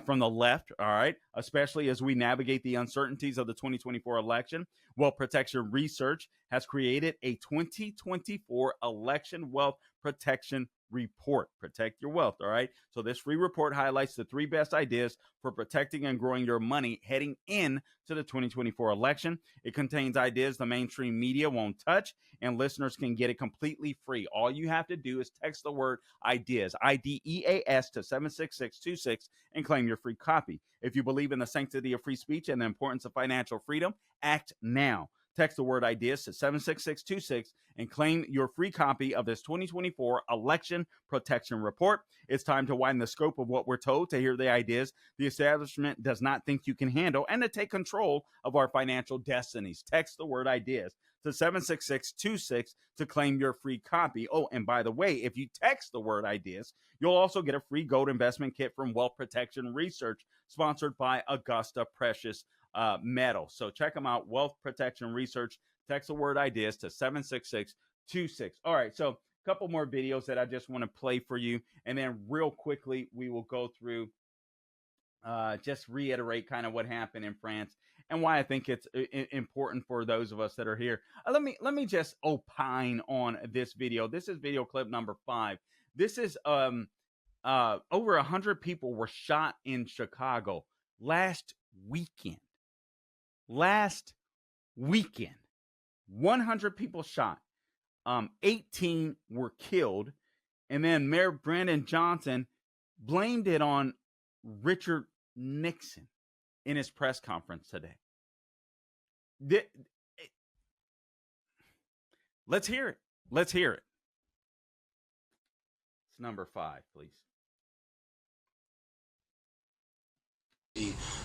from the left, all right, especially as we navigate the uncertainties of the 2024 election. Wealth protection research has created a 2024 election wealth protection report. Protect your wealth, all right? So this free report highlights the 3 best ideas for protecting and growing your money heading in to the 2024 election. It contains ideas the mainstream media won't touch, and listeners can get it completely free. All you have to do is text the word ideas, IDEAS, to 76626 and claim your free copy. If you believe in the sanctity of free speech and the importance of financial freedom, act now. Text the word ideas to 76626 and claim your free copy of this 2024 election protection report. It's time to widen the scope of what we're told, to hear the ideas the establishment does not think you can handle, and to take control of our financial destinies. Text the word ideas to 76626 to claim your free copy. Oh, and by the way, if you text the word ideas, you'll also get a free gold investment kit from Wealth Protection Research, sponsored by Augusta Precious Metal. So check them out, Wealth Protection Research. Text the word ideas to 76626. All right, so a couple more videos that I just want to play for you, and then real quickly we will go through, just reiterate kind of what happened in France and why I think it's important for those of us that are here. Let me just opine on this video. This is video clip number 5. This is over 100 people were shot in Chicago last weekend. 100 people shot. 18 were killed. And then Mayor Brandon Johnson blamed it on Richard Nixon in his press conference today. Let's hear it. Let's hear it. It's number 5, please.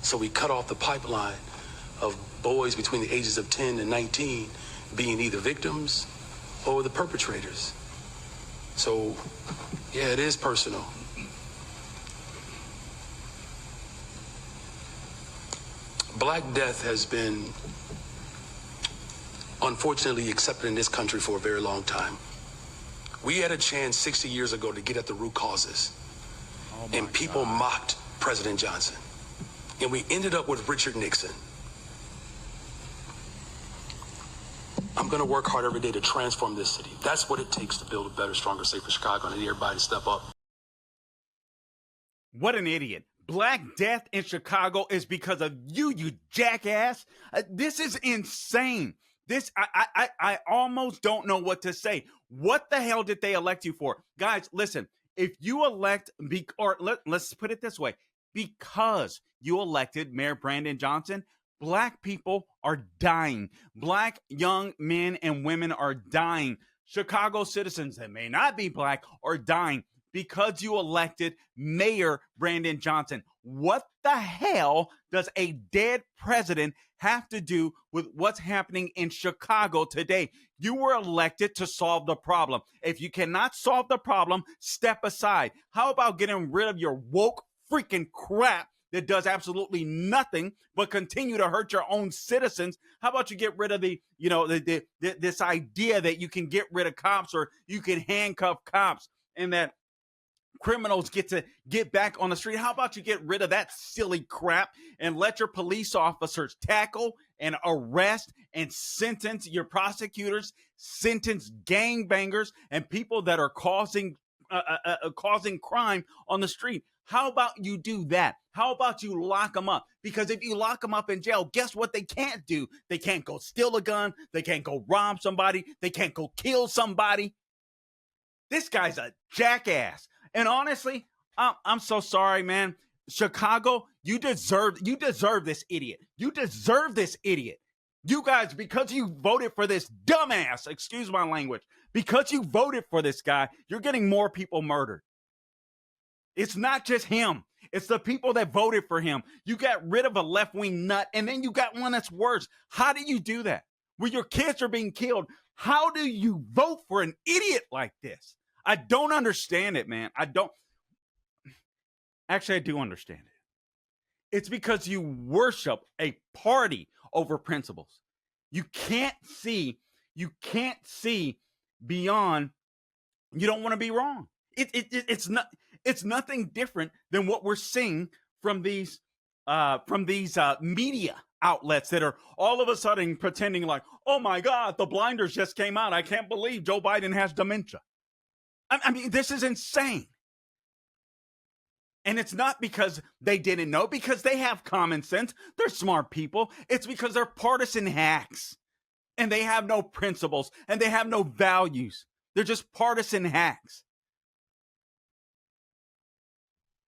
So we cut off the pipeline of boys between the ages of 10 and 19 being either victims or the perpetrators. So, yeah, it is personal. Black death has been unfortunately accepted in this country for a very long time. We had a chance 60 years ago to get at the root causes. And people mocked President Johnson. And we ended up with Richard Nixon. I'm going to work hard every day to transform this city. That's what it takes to build a better, stronger, safer Chicago. And I need everybody to step up. What an idiot. Black death in Chicago is because of you, you jackass. This is insane. I almost don't know what to say. What the hell did they elect you for? Guys, listen, if you elect, let's put it this way, because you elected Mayor Brandon Johnson, Black people are dying. Black young men and women are dying. Chicago citizens that may not be Black are dying because you elected Mayor Brandon Johnson. What the hell does a dead president have to do with what's happening in Chicago today? You were elected to solve the problem. If you cannot solve the problem, step aside. How about getting rid of your woke freaking crap that does absolutely nothing but continue to hurt your own citizens? How about you get rid of this idea that you can get rid of cops, or you can handcuff cops, and that criminals get to get back on the street? How about you get rid of that silly crap and let your police officers tackle and arrest and sentence your prosecutors, sentence gangbangers and people that are causing crime on the street? How about you do that? How about you lock them up? Because if you lock them up in jail, guess what they can't do? They can't go steal a gun. They can't go rob somebody. They can't go kill somebody. This guy's a jackass. And honestly, I'm so sorry, man. Chicago, you deserve this idiot. You deserve this idiot. You guys, because you voted for this dumbass, excuse my language, because you voted for this guy, you're getting more people murdered. It's not just him. It's the people that voted for him. You got rid of a left-wing nut, and then you got one that's worse. How do you do that? When your kids are being killed, how do you vote for an idiot like this? I don't understand it, man. Actually, I do understand it. It's because you worship a party over principles. You can't see beyond. You don't want to be wrong. It's nothing different than what we're seeing from these media outlets that are all of a sudden pretending like, oh my God, the blinders just came out. I can't believe Joe Biden has dementia. I mean, this is insane. And it's not because they didn't know, because they have common sense. They're smart people. It's because they're partisan hacks. And they have no principles. And they have no values. They're just partisan hacks.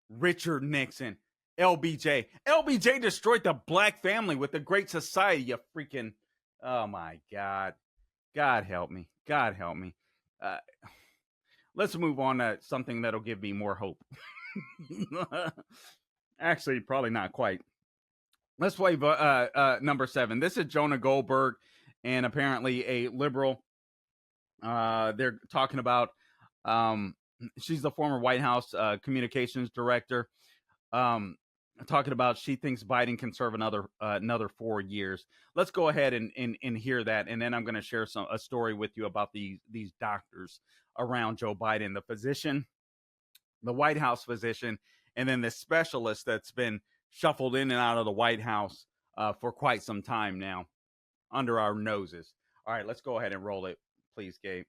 Richard Nixon, LBJ. LBJ destroyed the black family with the Great Society, you freaking... Oh, my God. God help me. God help me. Let's move on to something that'll give me more hope. Actually, probably not quite. Let's play number 7. This is Jonah Goldberg, and apparently a liberal. They're talking about, she's the former White House communications director, talking about she thinks Biden can serve another 4 years. Let's go ahead and hear that, and then I'm going to share a story with you about these doctors around Joe Biden, the physician, the White House physician, and then the specialist that's been shuffled in and out of the White House for quite some time now under our noses. All right, let's go ahead and roll it, please, Gabe.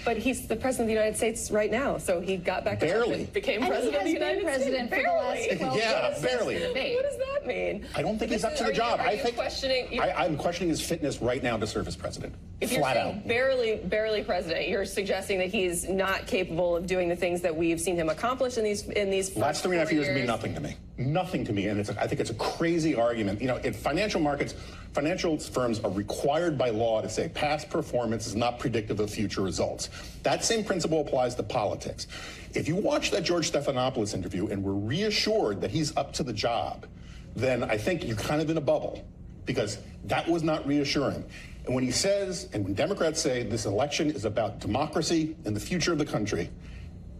But he's the president of the United States right now, so he got back barely and became president of the United president States. For the last 12 yeah, barely. What does that mean? I don't think he's up to the job. I'm questioning his fitness right now to serve as president. If you're saying barely president, you're suggesting that he's not capable of doing the things that we've seen him accomplish in these last 3.5 years mean nothing to me. Nothing to me, and I think it's a crazy argument. You know, in financial markets, financial firms are required by law to say past performance is not predictive of future results. That same principle applies to politics. If you watch that George Stephanopoulos interview and were reassured that he's up to the job, then I think you're kind of in a bubble, because that was not reassuring. And when he says, and when Democrats say this election is about democracy and the future of the country,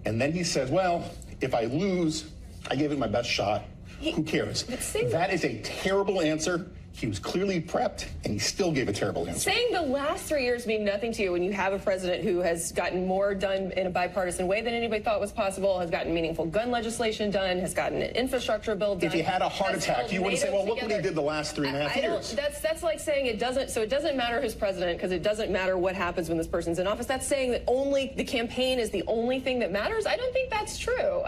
and then he says, well, if I lose, I gave it my best shot. Who cares? That is a terrible answer. He was clearly prepped, and he still gave a terrible answer. Saying the last 3 years mean nothing to you when you have a president who has gotten more done in a bipartisan way than anybody thought was possible, has gotten meaningful gun legislation done, has gotten an infrastructure bill done. If he had a heart attack, you wouldn't say, well, look what he did the last 3.5 years. That's like saying it doesn't matter who's president because it doesn't matter what happens when this person's in office. That's saying that only the campaign is the only thing that matters. I don't think that's true.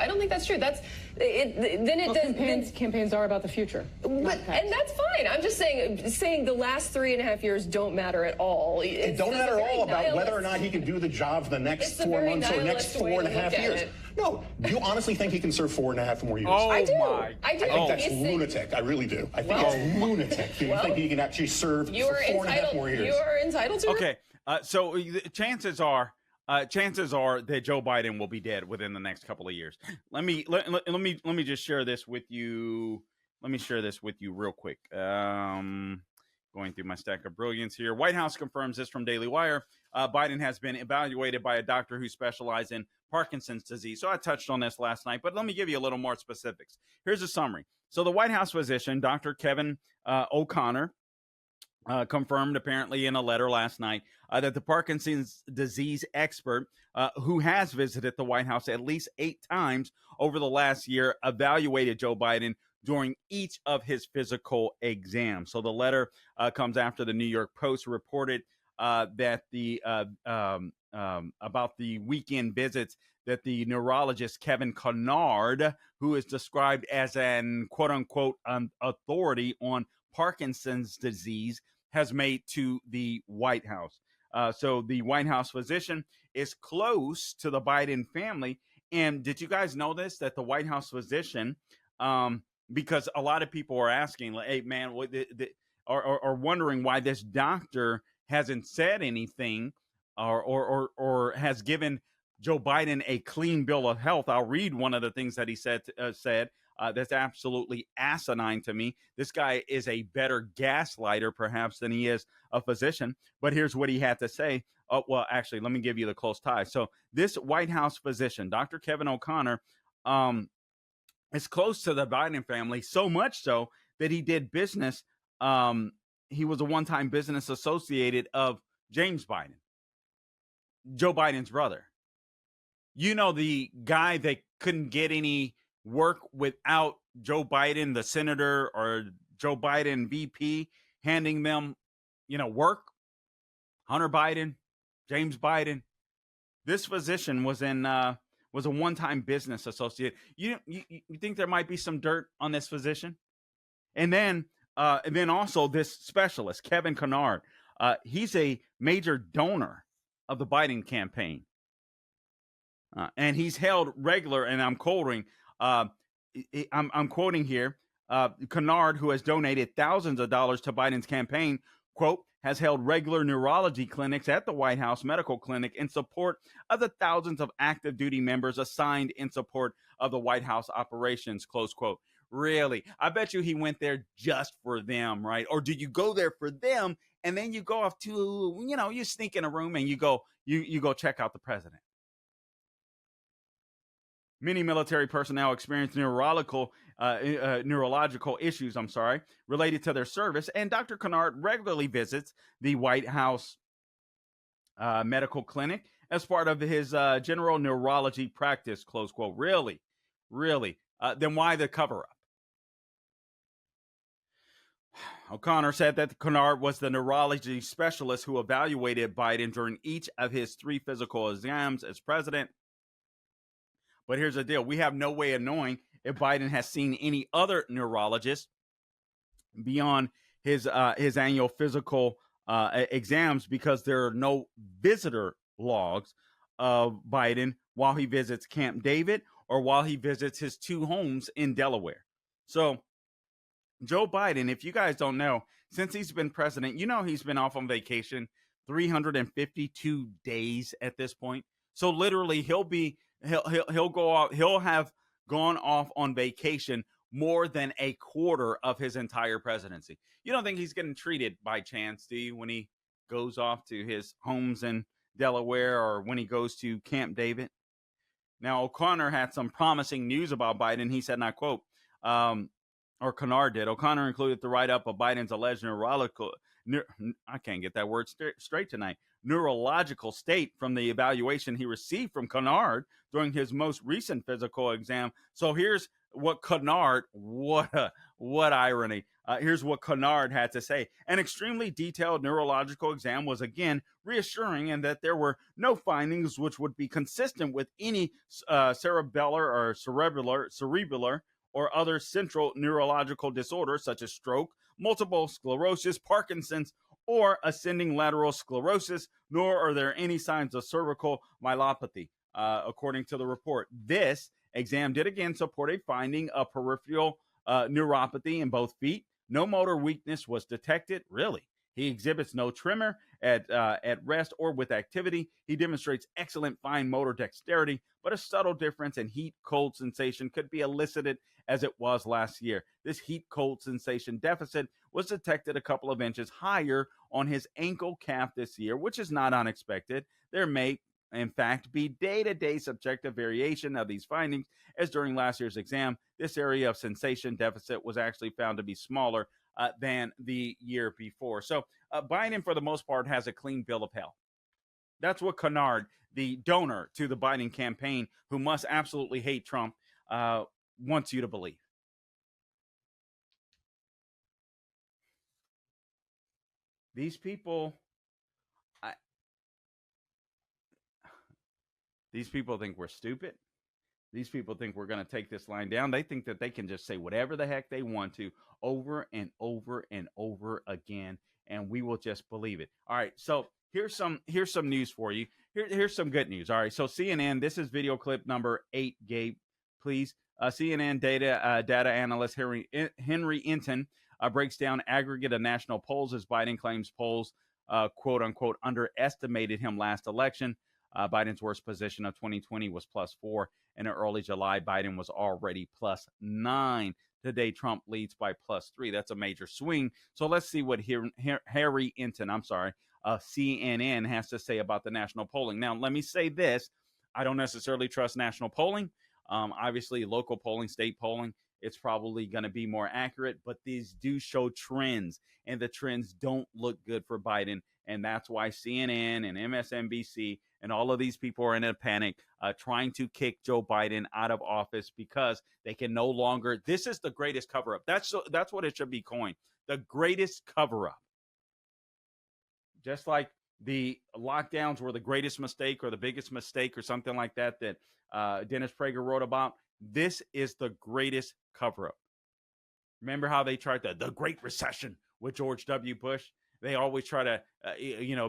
Campaigns are about the future. And that's fine. I'm just saying the last 3.5 years don't matter at all. It don't matter at all about whether or not he can do the job for the next 4 months or next 4.5 years. No, do you honestly think he can serve 4.5 more years? Oh, I do. I do. I think that's lunatic. I really do. I think it's lunatic. Do you think he can actually serve for 4.5 more years? You are entitled to. Okay, so chances are that Joe Biden will be dead within the next couple of years. Let me just share this with you. Let me share this with you real quick. Going through my stack of brilliance here. White House confirms this from Daily Wire. Biden has been evaluated by a doctor who specializes in Parkinson's disease. So I touched on this last night, but let me give you a little more specifics. Here's a summary. So the White House physician, Dr. Kevin O'Connor, confirmed apparently in a letter last night that the Parkinson's disease expert who has visited the White House at least 8 times over the last year evaluated Joe Biden during each of his physical exams. So the letter comes after the New York Post reported that about the weekend visits that the neurologist Kevin Kennard, who is described as an quote unquote authority on Parkinson's disease, has made to the White House. So the White House physician is close to the Biden family And did you guys know this, that the White House physician, because a lot of people are asking, like, hey, man, or wondering why this doctor hasn't said anything or has given Joe Biden a clean bill of health. I'll read one of the things that he said that's absolutely asinine to me. This guy is a better gaslighter, perhaps, than he is a physician. But here's what he had to say. Oh, well, actually, let me give you the close tie. So this White House physician, Dr. Kevin O'Connor, is close to the Biden family, so much so that he did business. He was a one-time business associated of James Biden, Joe Biden's brother. You know, the guy that couldn't get any work without Joe Biden, the senator, or Joe Biden VP handing them, work. Hunter Biden, James Biden. This physician was a one-time business associate. You think there might be some dirt on this physician? And then also this specialist, Kevin Kennard. He's a major donor of the Biden campaign. And he's held regular, and I'm quoting here, Kennard, who has donated thousands of dollars to Biden's campaign, quote, has held regular neurology clinics at the White House Medical Clinic in support of the thousands of active duty members assigned in support of the White House operations, close quote. Really? I bet you he went there just for them, right? Or do you go there for them and then you go off to, you sneak in a room and you go check out the president? Many military personnel experience neurological issues, related to their service. And Dr. Kennard regularly visits the White House Medical Clinic as part of his general neurology practice, close quote. Really? Then why the cover-up? O'Connor said that Kennard was the neurology specialist who evaluated Biden during each of his 3 physical exams as president. But here's the deal. We have no way of knowing if Biden has seen any other neurologist beyond his annual physical exams, because there are no visitor logs of Biden while he visits Camp David or while he visits his 2 homes in Delaware. So Joe Biden, if you guys don't know, since he's been president, he's been off on vacation 352 days at this point. So literally he'll go out. He'll have gone off on vacation more than a quarter of his entire presidency. You don't think he's getting treated by chance, do you, when he goes off to his homes in Delaware or when he goes to Camp David? Now, O'Connor had some promising news about Biden. He said, and I quote, or Kennard did. O'Connor included the write-up of Biden's alleged I can't get that word straight tonight. Neurological state from the evaluation he received from Kennard during his most recent physical exam. So here's what Kennard, what irony. Here's what Kennard had to say. An extremely detailed neurological exam was again reassuring in that there were no findings which would be consistent with any cerebellar or cerebellar or other central neurological disorders such as stroke, multiple sclerosis, Parkinson's, or ascending lateral sclerosis, nor are there any signs of cervical myelopathy, according to the report. This exam did again support a finding of peripheral neuropathy in both feet. No motor weakness was detected. Really? He exhibits no tremor at rest or with activity. He demonstrates excellent fine motor dexterity, but a subtle difference in heat-cold sensation could be elicited as it was last year. This heat-cold sensation deficit was detected a couple of inches higher on his ankle calf this year, which is not unexpected. There may, in fact, be day-to-day subjective variation of these findings, as during last year's exam, this area of sensation deficit was actually found to be smaller than the year before. So Biden, for the most part, has a clean bill of health. That's what Kennard, the donor to the Biden campaign, who must absolutely hate Trump, wants you to believe. These people think we're stupid. These people think we're going to take this line down. They think that they can just say whatever the heck they want to over and over and over again, and we will just believe it. All right, so here's some news for you. Here's some good news. All right, so CNN, this is video clip number 8, Gabe, please. CNN data analyst Henry Enton breaks down aggregate of national polls as Biden claims polls, quote unquote, underestimated him last election. Biden's worst position of 2020 was +4. And in early July, Biden was already +9. Today, Trump leads by +3. That's a major swing. So let's see what Harry Enton, CNN has to say about the national polling. Now, let me say this. I don't necessarily trust national polling. Obviously, local polling, state polling, it's probably going to be more accurate, but these do show trends, and the trends don't look good for Biden. And that's why CNN and MSNBC and all of these people are in a panic, trying to kick Joe Biden out of office because they can no longer. This is the greatest cover-up. That's what it should be coined. The greatest cover-up. Just like the lockdowns were the greatest mistake or the biggest mistake or something like that Dennis Prager wrote about. This is the greatest cover-up. Remember how they tried the Great Recession with George W. Bush? They always try to,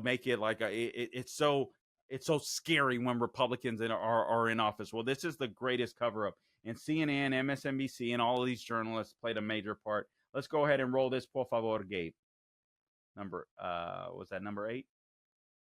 make it like it's so scary when Republicans are in office. Well, this is the greatest cover-up. And CNN, MSNBC, and all of these journalists played a major part. Let's go ahead and roll this, por favor, Gabe. Was that number 8?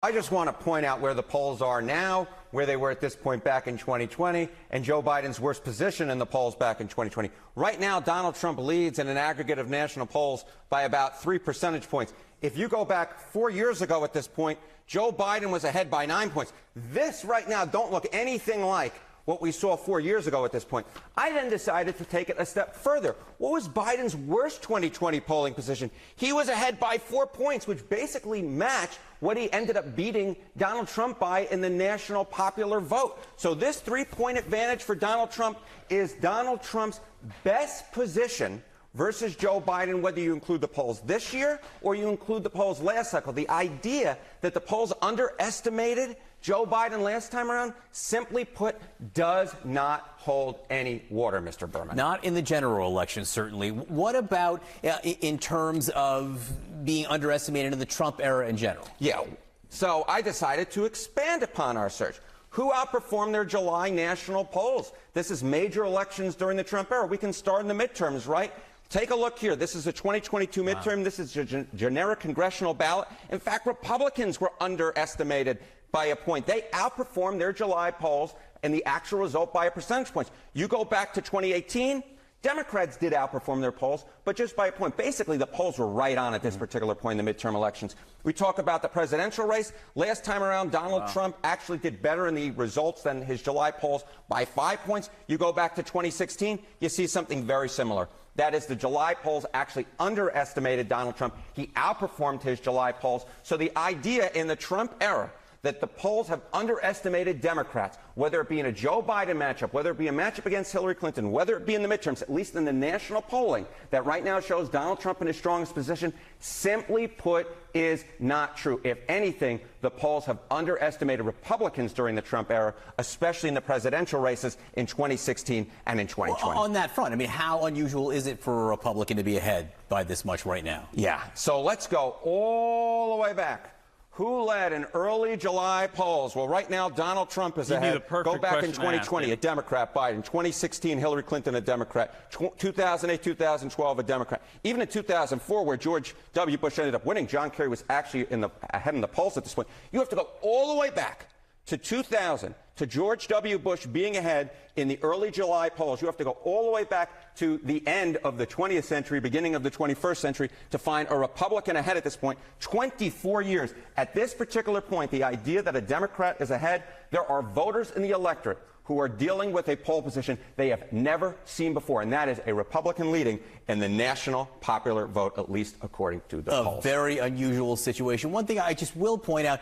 I just want to point out where the polls are now, where they were at this point back in 2020, and Joe Biden's worst position in the polls back in 2020. Right now, Donald Trump leads in an aggregate of national polls by about 3 percentage points. If you go back 4 years ago at this point, Joe Biden was ahead by 9 points. This right now don't look anything like what we saw 4 years ago at this point. I then decided to take it a step further. What was Biden's worst 2020 polling position? He was ahead by 4 points, which basically matched what he ended up beating Donald Trump by in the national popular vote. So this 3-point advantage for Donald Trump is Donald Trump's best position versus Joe Biden, whether you include the polls this year or you include the polls last cycle. The idea that the polls underestimated Joe Biden last time around, simply put, does not hold any water, Mr. Berman. Not in the general election, certainly. What about in terms of being underestimated in the Trump era in general? Yeah, so I decided to expand upon our search. Who outperformed their July national polls? This is major elections during the Trump era. We can start in the midterms, right? Take a look here. This is a 2022 midterm. Wow. This is a generic congressional ballot. In fact, Republicans were underestimated by a point. They outperformed their July polls and the actual result by a percentage point. You go back to 2018, Democrats did outperform their polls, but just by a point. Basically, the polls were right on at this particular point in the midterm elections. We talk about the presidential race. Last time around, Donald Trump actually did better in the results than his July polls by 5 points. You go back to 2016, you see something very similar. That is, the July polls actually underestimated Donald Trump. He outperformed his July polls. So the idea in the Trump era that the polls have underestimated Democrats, whether it be in a Joe Biden matchup, whether it be a matchup against Hillary Clinton, whether it be in the midterms, at least in the national polling that right now shows Donald Trump in his strongest position, simply put, is not true. If anything, the polls have underestimated Republicans during the Trump era, especially in the presidential races in 2016 and in 2020. Well, on that front, I mean, how unusual is it for a Republican to be ahead by this much right now? Yeah, so let's go all the way back. Who led in early July polls? Well, right now, Donald Trump is ahead. Go back in 2020, a Democrat, Biden. 2016, Hillary Clinton, a Democrat. 2008, 2012, a Democrat. Even in 2004, where George W. Bush ended up winning, John Kerry was actually ahead in the polls at this point. You have to go all the way back to 2000, to George W. Bush being ahead in the early July polls. You have to go all the way back to the end of the 20th century, beginning of the 21st century, to find a Republican ahead at this point. 24 years. At this particular point, the idea that a Democrat is ahead, there are voters in the electorate who are dealing with a poll position they have never seen before, and that is a Republican leading in the national popular vote, at least according to the polls. A very unusual situation. One thing I just will point out,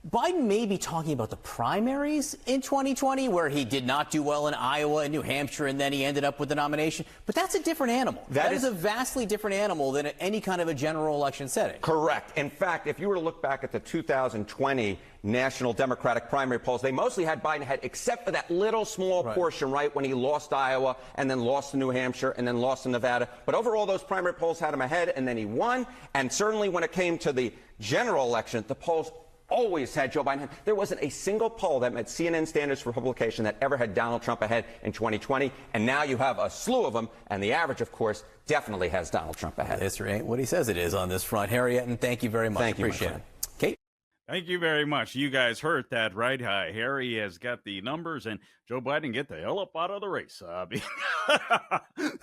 Biden may be talking about the primaries in 2020, where he did not do well in Iowa and New Hampshire, and then he ended up with the nomination. But that's a different animal. That is a vastly different animal than any kind of a general election setting. Correct. In fact, if you were to look back at the 2020 national Democratic primary polls, they mostly had Biden ahead, except for that little small portion, right, when he lost Iowa and then lost to New Hampshire and then lost to Nevada. But overall, those primary polls had him ahead, and then he won. And certainly when it came to the general election, the polls always had Joe Biden. There wasn't a single poll that met CNN standards for publication that ever had Donald Trump ahead in 2020. And now you have a slew of them. And the average, of course, definitely has Donald Trump ahead. History ain't what he says it is on this front. Harry Etten, thank you very much. Thank you, appreciate it. Kate? Thank you very much. You guys heard that, right? Harry has got the numbers, and Joe Biden get the hell up out of the race.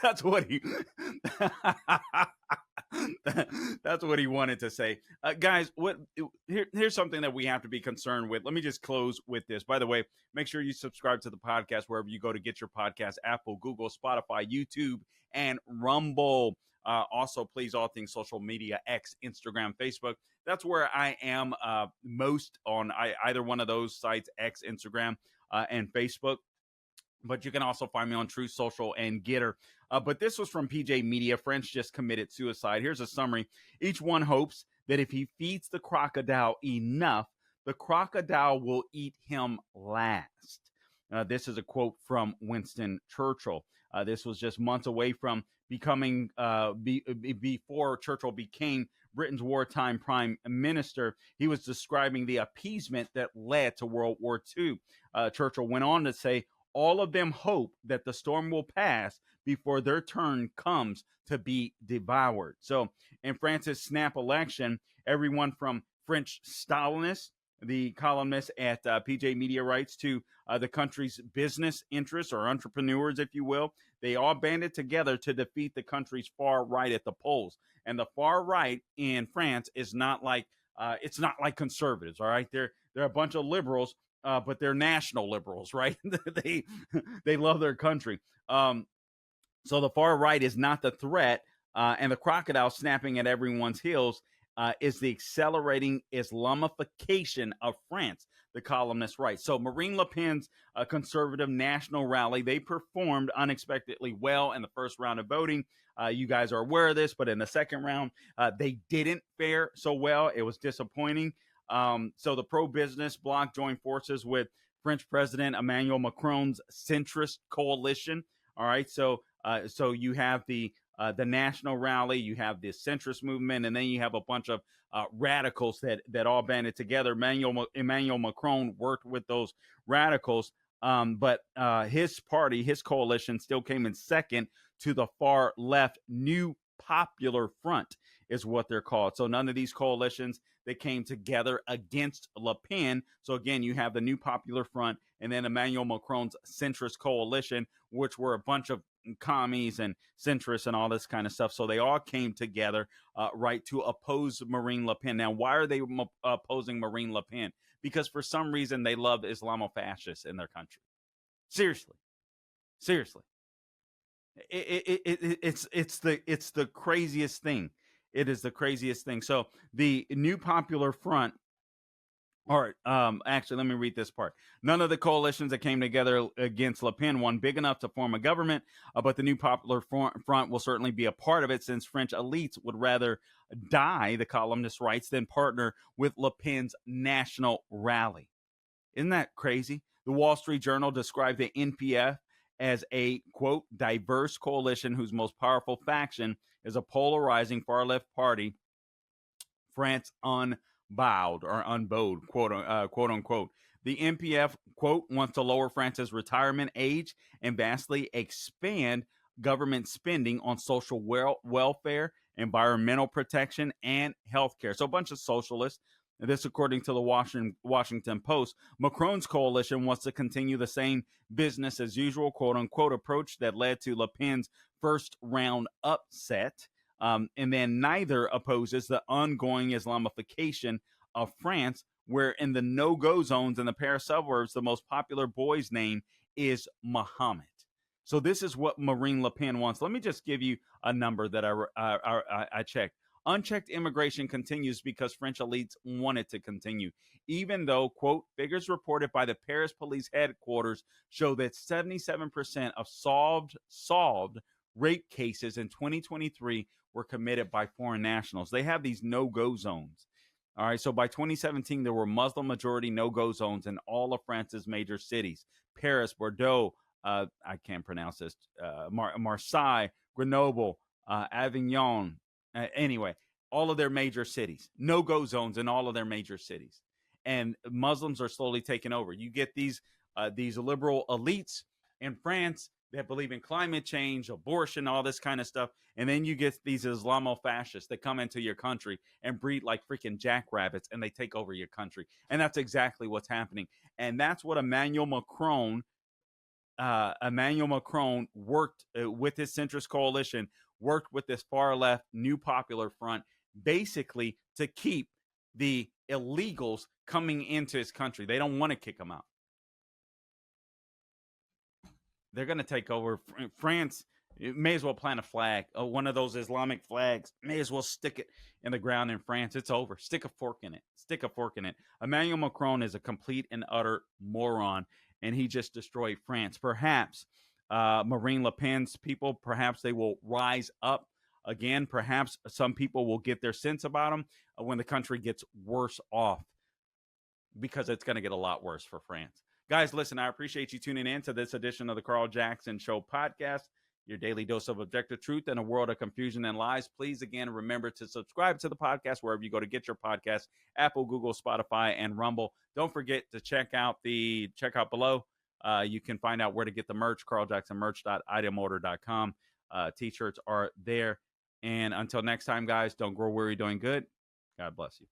That's what he. That's what he wanted to say, guys. Here's something that we have to be concerned with. Let me just close with this. By the way, make sure you subscribe to the podcast wherever you go to get your podcast: Apple, Google, Spotify, YouTube, and Rumble. Also, please, all things social media, X, Instagram, Facebook. That's where I am most on either one of those sites, X, Instagram, and Facebook. But you can also find me on Truth Social and Getter. But this was from PJ Media. French just committed suicide. Here's a summary. Each one hopes that if he feeds the crocodile enough, the crocodile will eat him last. This is a quote from Winston Churchill. This was just months away from becoming, before Churchill became Britain's wartime prime minister. He was describing the appeasement that led to World War II. Churchill went on to say, all of them hope that the storm will pass before their turn comes to be devoured. So in France's snap election, everyone from French Stalinists, the columnist at PJ Media writes, to the country's business interests or entrepreneurs, if you will, they all banded together to defeat the country's far right at the polls. And the far right in France is not like it's not like conservatives. All right, they're a bunch of liberals, but they're national liberals, right? they love their country. So the far right is not the threat, and the crocodile snapping at everyone's heels is the accelerating Islamification of France, the columnist writes. So Marine Le Pen's conservative national rally, they performed unexpectedly well in the first round of voting. You guys are aware of this, but in the second round, they didn't fare so well. It was disappointing. So the pro-business bloc joined forces with French President Emmanuel Macron's centrist coalition. All right, so you have the national rally, you have the centrist movement, and then you have a bunch of radicals that all banded together. Emmanuel Macron worked with those radicals, but his party, his coalition, still came in second to the far left New Popular Front, is what they're called. So none of these coalitions that came together against Le Pen. So again, you have the New Popular Front and then Emmanuel Macron's centrist coalition, which were a bunch of commies and centrists and all this kind of stuff. So they all came together, right, to oppose Marine Le Pen. Now, why are they opposing Marine Le Pen? Because for some reason they love Islamofascists in their country. Seriously. It's the craziest thing. It is the craziest thing. So the New Popular Front. All right. Actually, let me read this part. None of the coalitions that came together against Le Pen won big enough to form a government, but the New Popular Front will certainly be a part of it, since French elites would rather die, the columnist writes, than partner with Le Pen's national rally. Isn't that crazy? The Wall Street Journal described the NPF as a, quote, diverse coalition whose most powerful faction is a polarizing far-left party, France unbowed, quote unquote. The NPF, quote, wants to lower France's retirement age and vastly expand government spending on social welfare, environmental protection, and healthcare. So a bunch of socialists. This, according to the Washington Post. Macron's coalition wants to continue the same business as usual, quote unquote, approach that led to Le Pen's first round upset. And then neither opposes the ongoing Islamification of France, where in the no-go zones in the Paris suburbs, the most popular boy's name is Muhammad. So this is what Marine Le Pen wants. Let me just give you a number that I checked. Unchecked immigration continues because French elites want it to continue, even though, quote, figures reported by the Paris police headquarters show that 77% of solved rape cases in 2023 were committed by foreign nationals. They have these no-go zones. All right, so by 2017, there were Muslim-majority no-go zones in all of France's major cities. Paris, Bordeaux, I can't pronounce this, Marseille, Grenoble, Avignon, anyway, all of their major cities, no-go zones in all of their major cities. and Muslims are slowly taking over. You get these liberal elites in France that believe in climate change, abortion, all this kind of stuff. And then you get these Islamo-fascists that come into your country and breed like freaking jackrabbits, and they take over your country. And that's exactly what's happening. And that's what Emmanuel Macron worked with his centrist coalition, worked with this far left New Popular Front, basically to keep the illegals coming into his country. They don't want to kick them out. They're going to take over France. May as well plant a flag, one of those Islamic flags. May as well stick it in the ground in France. It's over. Stick a fork in it. Stick a fork in it. Emmanuel Macron is a complete and utter moron, and he just destroyed France. Perhaps Marine Le Pen's people, perhaps they will rise up again. Perhaps some people will get their sense about them when the country gets worse off, because it's going to get a lot worse for France. Guys, listen, I appreciate you tuning in to this edition of the Carl Jackson Show podcast, your daily dose of objective truth in a world of confusion and lies. Please, again, remember to subscribe to the podcast wherever you go to get your podcast, Apple, Google, Spotify, and Rumble. Don't forget to check out below. You can find out where to get the merch, carljacksonmerch.itemorder.com. T-shirts are there. And until next time, guys, don't grow weary doing good. God bless you.